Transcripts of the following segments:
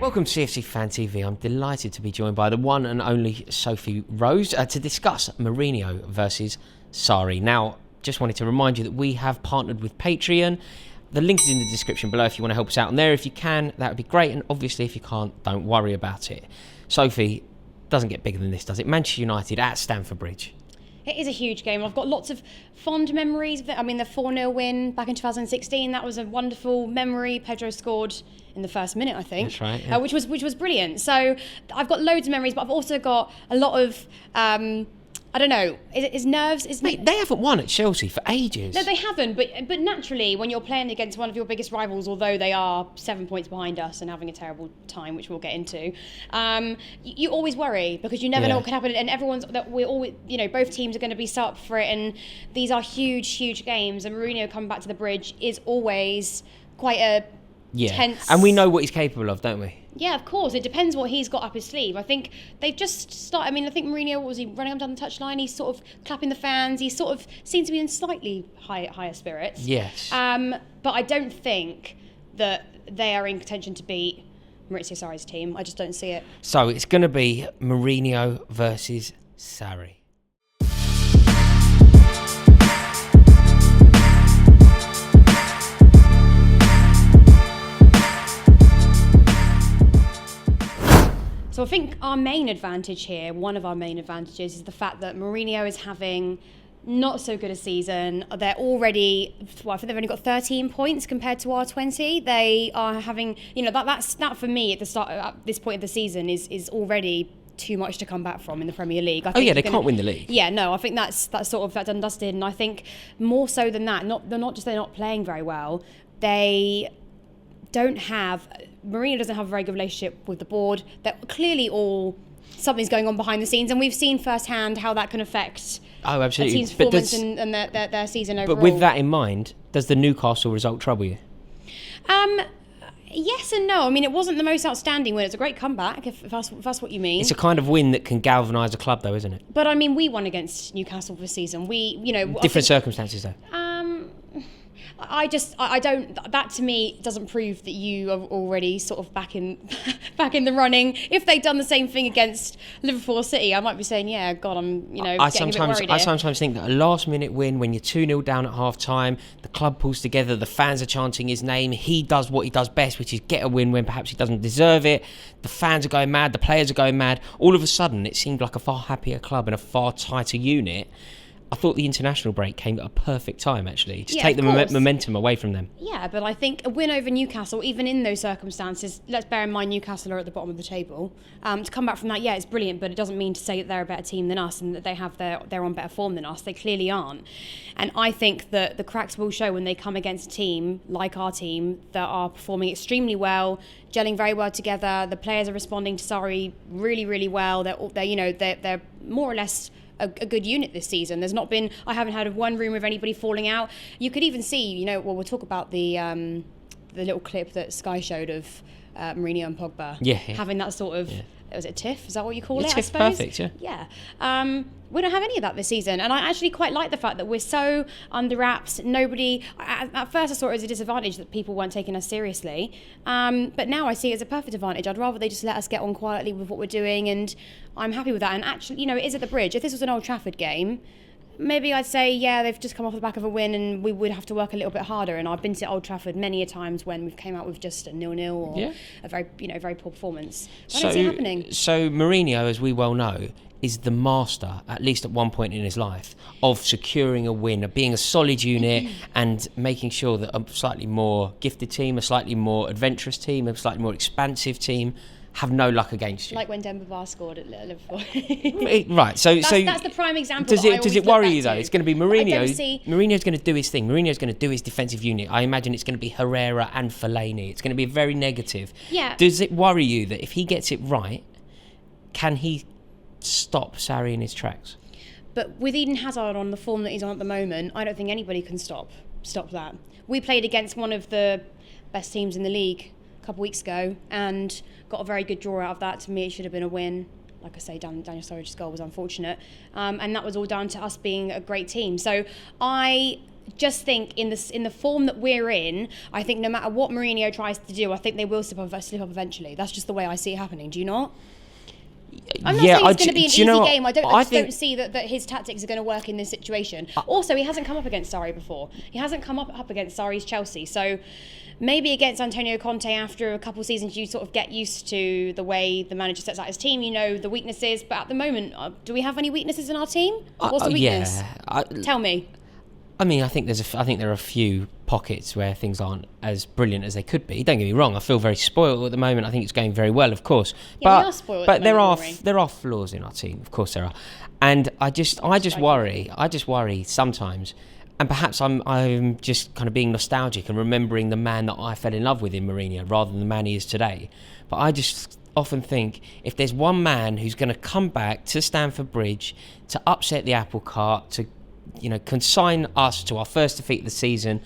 Welcome to CFC Fan TV. I'm delighted to be joined by the one and only Sophie Rose to discuss Mourinho versus Sarri. Now, just wanted to remind you that we have partnered with Patreon. The link is in the description below if you want to help us out on there. If you can, that would be great. And obviously, if you can't, don't worry about it. Sophie, doesn't get bigger than this, does it? Manchester United at Stamford Bridge. It is a huge game. I've got lots of fond memories of it. I mean, the 4-0 win back in 2016, that was a wonderful memory. Pedro scored in the first minute, I think. That's right. Yeah. Which was brilliant. So I've got loads of memories, but I've also got a lot of, I don't know, is nerves? Mate, they haven't won at Chelsea for ages. No, they haven't. But naturally, when you're playing against one of your biggest rivals, although they are 7 points behind us and having a terrible time, which we'll get into, you always worry because you never know what could happen. And we're always, both teams are going to be set up for it. And these are huge, huge games. And Mourinho coming back to the Bridge is always quite a tense. And we know what he's capable of, don't we? Yeah, of course. It depends what he's got up his sleeve. I think they've just started. I mean, I think Mourinho, what was he running up down the touchline? He's sort of clapping the fans. He sort of seems to be in slightly higher spirits. Yes. But I don't think that they are in contention to beat Maurizio Sarri's team. I just don't see it. So it's going to be Mourinho versus Sarri. So I think our main advantage here, one of our main advantages, is the fact that Mourinho is having not so good a season. They're already, I think they've only got 13 points compared to our 20. They are having, that for me at the start, at this point of the season is already too much to come back from in the Premier League. They can't win the league. Yeah, no, I think that's sort of that done and dusted. And I think more so than that, they're not playing very well. They don't have. Mourinho doesn't have a very good relationship with the board. They're clearly something's going on behind the scenes, and we've seen firsthand how that can affect a team's performance and their season overall. But with that in mind, does the Newcastle result trouble you? Yes and no. I mean, it wasn't the most outstanding win. It's a great comeback, if that's what you mean. It's a kind of win that can galvanise a club, though, isn't it? But I mean, we won against Newcastle this season. Different circumstances, though. I don't. That to me doesn't prove that you are already sort of back in the running. If they'd done the same thing against Liverpool City, I might be saying, yeah, God, I'm getting a bit worried here. I sometimes think that a last-minute win when you're 2-0 down at half-time, the club pulls together, the fans are chanting his name, he does what he does best, which is get a win when perhaps he doesn't deserve it. The fans are going mad, the players are going mad. All of a sudden, it seemed like a far happier club and a far tighter unit. I thought the international break came at a perfect time, actually, to take the momentum away from them. Yeah, but I think a win over Newcastle, even in those circumstances, let's bear in mind Newcastle are at the bottom of the table. To come back from that, it's brilliant, but it doesn't mean to say that they're a better team than us and that they're on better form than us. They clearly aren't. And I think that the cracks will show when they come against a team like our team that are performing extremely well, gelling very well together. The players are responding to Sarri really, really well. They're more or less a good unit this season. I haven't heard of one rumour of anybody falling out. You could even see, we'll talk about the little clip that Sky showed of Mourinho and Pogba having that sort of, was it tiff? Is that what you call it? Tiff, I suppose? perfect, yeah. We don't have any of that this season, and I actually quite like the fact that we're so under wraps. At first I saw it as a disadvantage that people weren't taking us seriously, but now I see it as a perfect advantage. I'd rather they just let us get on quietly with what we're doing, and I'm happy with that. And actually, it is at the Bridge. If this was an Old Trafford game, maybe I'd say, they've just come off the back of a win and we would have to work a little bit harder. And I've been to Old Trafford many a times when we've came out with just a 0-0 or a very poor performance. I don't see it happening. So Mourinho, as we well know, is the master, at least at one point in his life, of securing a win, of being a solid unit and making sure that a slightly more gifted team, a slightly more adventurous team, a slightly more expansive team have no luck against you. Like when Demba Ba scored at Liverpool. Right, so that's the prime example. Does it worry you though? It's going to be Mourinho. Mourinho's going to do his thing. Mourinho's going to do his defensive unit. I imagine it's going to be Herrera and Fellaini. It's going to be very negative. Yeah. Does it worry you that if he gets it right, can he stop Sarri in his tracks? But with Eden Hazard on the form that he's on at the moment, I don't think anybody can stop that. We played against one of the best teams in the league a couple of weeks ago and got a very good draw out of that. To me, it should have been a win. Like I say, Daniel Sturridge's goal was unfortunate, and that was all down to us being a great team. So I just think in the form that we're in, I think no matter what Mourinho tries to do, I think they will slip up eventually. That's just the way I see it happening. Do you not? I'm not saying it's going to be an easy game. I just don't see that his tactics are going to work in this situation. Also, he hasn't come up against Sarri before. He hasn't come up against Sarri's Chelsea. So maybe against Antonio Conte, after a couple of seasons, you sort of get used to the way the manager sets out his team. You know the weaknesses. But at the moment, do we have any weaknesses in our team? What's the weakness? Tell me. I mean, I think there are a few pockets where things aren't as brilliant as they could be. Don't get me wrong; I feel very spoiled at the moment. I think it's going very well, of course. Yeah, we are spoiled. But there are flaws in our team, of course there are, and I just worry sometimes, and perhaps I'm just kind of being nostalgic and remembering the man that I fell in love with in Mourinho rather than the man he is today. But I just often think if there's one man who's going to come back to Stamford Bridge to upset the apple cart, to consign us to our first defeat of the season,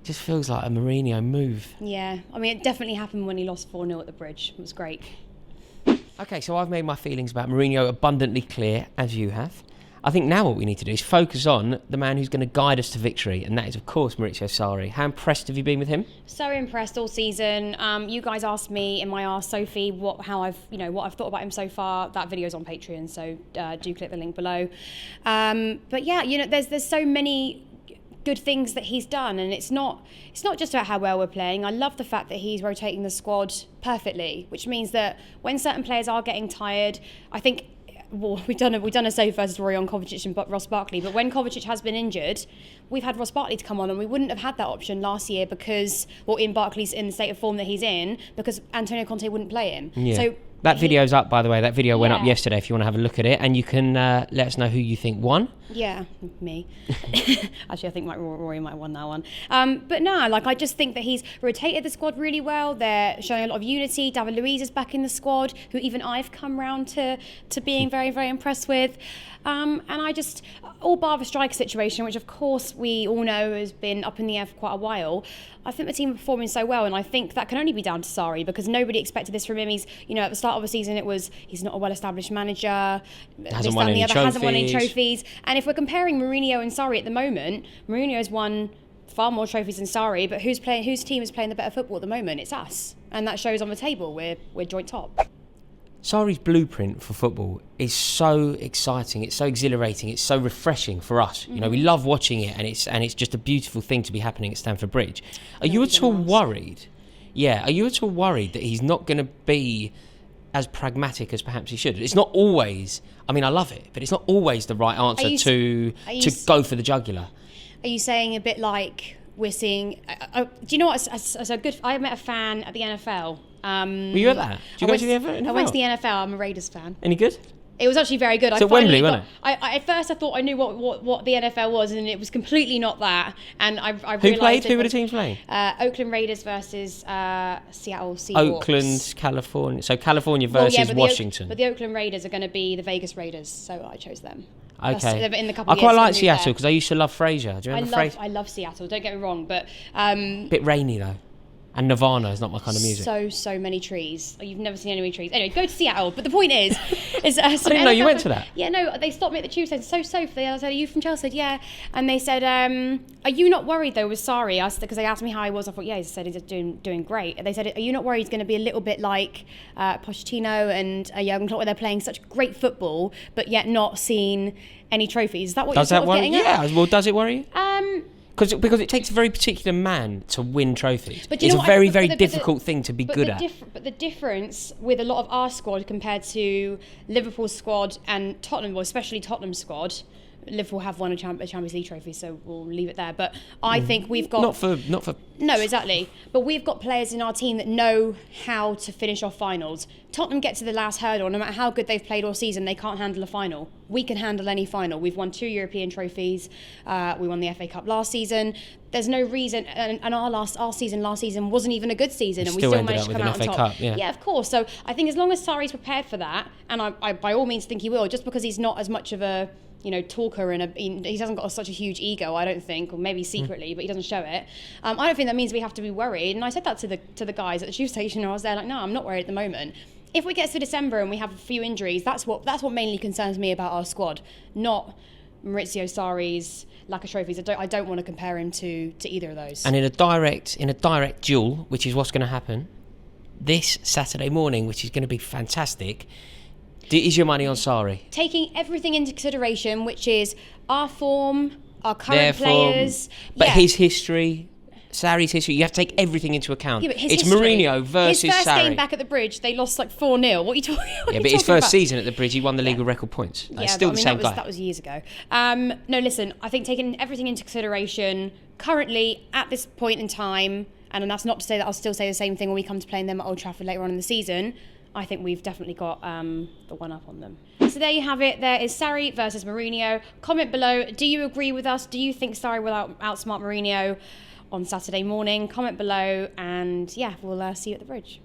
just feels like a Mourinho move. Yeah, I mean, it definitely happened when he lost 4-0 at the Bridge. It was great. Okay, so I've made my feelings about Mourinho abundantly clear, as you have. I think now what we need to do is focus on the man who's going to guide us to victory, and that is, of course, Maurizio Sarri. How impressed have you been with him? So impressed all season. You guys asked me in my Ask Sophie what I've thought about him so far. That video's on Patreon, so do click the link below. But yeah, there's so many good things that he's done, and it's not just about how well we're playing. I love the fact that he's rotating the squad perfectly, which means that when certain players are getting tired, I think. Well, we've done a save versus Rory on Kovacic and Ross Barkley, but when Kovacic has been injured, we've had Ross Barkley to come on, and we wouldn't have had that option last year in Barkley's in the state of form that he's in, because Antonio Conte wouldn't play him. Yeah. So that video's up, by the way. That video went up yesterday if you want to have a look at it, and you can let us know who you think won. Yeah, me. Actually, I think Rory might have won that one. But no, I just think that he's rotated the squad really well. They're showing a lot of unity. David Luiz is back in the squad, who even I've come round to being very, very impressed with. And I just, all bar the striker situation, which of course we all know has been up in the air for quite a while, I think the team are performing so well, and I think that can only be down to Sarri, because nobody expected this from him. He's, at the start of the season it was, he's not a well-established manager, hasn't won any trophies. And if we're comparing Mourinho and Sarri at the moment, Mourinho has won far more trophies than Sarri, but whose team is playing the better football at the moment? It's us, and that shows on the table. We're joint top. Sarri's blueprint for football is so exciting, it's so exhilarating, it's so refreshing for us. Mm-hmm. We love watching it, and it's just a beautiful thing to be happening at Stamford Bridge. Are you at all worried? Yeah, are you at all worried that he's not going to be as pragmatic as perhaps he should? It's not always, I mean, I love it, but it's not always the right answer to go for the jugular. Are you saying a bit like we're seeing... do you know what? I met a fan at the NFL. Were you at that? Did you go to the NFL? I went to the NFL. I'm a Raiders fan. Any good? It was actually very good. It's at Wembley, wasn't it? At first, I thought I knew what the NFL was, and it was completely not that. And I realised... Who played? Who were the teams playing? Oakland Raiders versus Seattle Seahawks. Oakland, California. So California versus Washington. But the Oakland Raiders are going to be the Vegas Raiders, so I chose them. Okay. In the couple I of quite years like Seattle because I used to love Frasier. Do you remember Frasier? I love Seattle. Don't get me wrong, but bit rainy though. And Nirvana is not my kind of music. So many trees. You've never seen any many trees. Anyway, go to Seattle. But the point is I didn't know you went to that. Yeah, no, they stopped me at the tube. Said, Sophie. I said, are you from Chelsea? I said, yeah. And they said, are you not worried though with Sarri? Because they asked me how I was. I thought, yeah. He said he's doing great. And they said, are you not worried he's going to be a little bit like Pochettino and Jurgen Klopp, where they're playing such great football, but yet not seeing any trophies? Is that what you're sort of getting at? Yeah. Well, does it worry you? Because it takes a very particular man to win trophies. But it's a very, very difficult thing to be good at. But the difference with a lot of our squad compared to Liverpool's squad and Tottenham, well, especially Tottenham's squad, Liverpool have won a Champions League trophy, so we'll leave it there. But I think we've got... Not for... No, exactly. But we've got players in our team that know how to finish off finals. Tottenham get to the last hurdle. No matter how good they've played all season, they can't handle a final. We can handle any final. We've won 2 European trophies. We won the FA Cup last season. There's no reason... And our season last season wasn't even a good season, and we still managed to come out on top. Cup, yeah, of course. So I think as long as Sarri's prepared for that, and I by all means think he will, just because he's not as much of a... talker, and he hasn't got such a huge ego, I don't think, or maybe secretly, but he doesn't show it. I don't think that means we have to be worried. And I said that to the guys at the tube station, and I was there like, no, I'm not worried at the moment. If we get to December and we have a few injuries, that's what mainly concerns me about our squad, not Maurizio Sarri's lack of trophies. I don't want to compare him to either of those. And in a direct duel, which is what's going to happen this Saturday morning, which is going to be fantastic, is your money on Sarri? Taking everything into consideration, which is our form, our current players, but his history, Sarri's history, you have to take everything into account. Yeah, but his it's history. Mourinho versus His first Sarri. game back at the Bridge, they lost like 4-0. What are you talking about? Yeah, but his first season at the Bridge, he won the league with record points. It's still the same guy. That was years ago. No, listen, I think taking everything into consideration, currently at this point in time, and that's not to say that I'll still say the same thing when we come to playing them at Old Trafford later on in the season, I think we've definitely got the one up on them. So there you have it. There is Sarri versus Mourinho. Comment below. Do you agree with us? Do you think Sarri will outsmart Mourinho on Saturday morning? Comment below, and yeah, we'll see you at the Bridge.